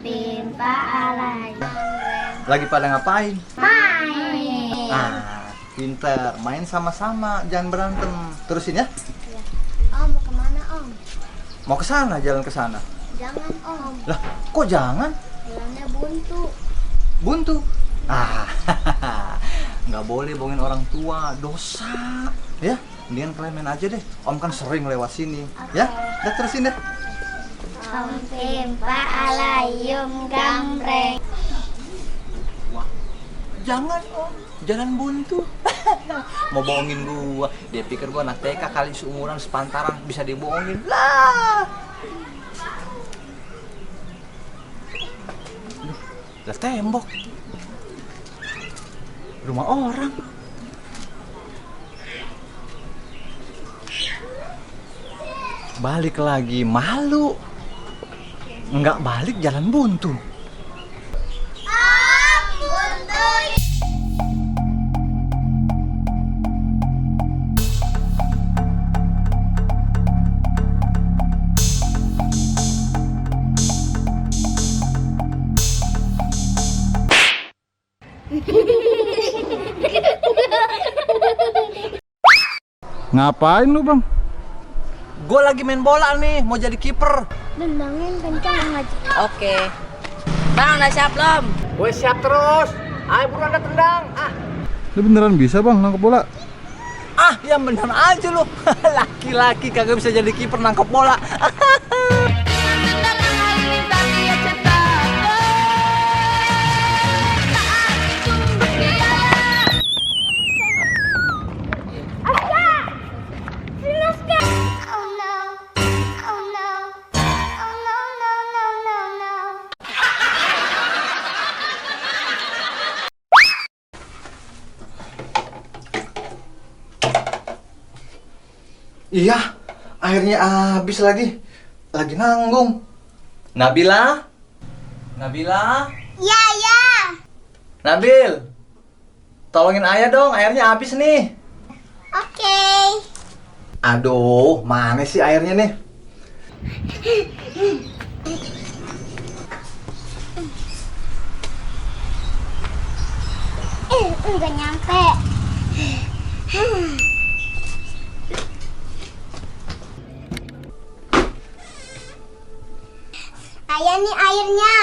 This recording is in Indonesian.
Timpa alay. Lagi pada ngapain? Main. Pinter. Main sama-sama, jangan berantem. Terusin ya. Om, mau kemana Om? Mau ke sana, jalan ke sana. Jangan Om. Lah, kok jangan? Jalannya buntu. Buntu. Nggak boleh bohongin orang tua, dosa. Ya, mendingan kalian main aja deh. Om kan sering lewat sini. Ya, udah terusin deh. Om timpa alayum gambreng. Wah, jangan Om, jalan buntu. Mau bohongin gua, dia pikir gua anak TK kali seumuran sepantaran bisa dibohongin lah. Lah tembok, rumah orang. Balik lagi, malu. Nggak balik jalan buntu. Ngapain lu bang? Gue lagi main bola nih, mau jadi kiper. Nendangin kencang aja. Oke. Bang, udah siap belum? Gue siap terus. Ayo buruan ada tendang. Lu beneran bisa bang nangkep bola? Ya bener aja lu. Laki-laki kagak bisa jadi kiper nangkep bola. Iya, airnya habis lagi. Lagi nanggung. Nabila? Nabila? Ya, ya. Nabil? Tolongin ayah dong, airnya habis nih. Oke. Aduh, mana sih airnya nih? Udah nyampe. Ayah nih airnya.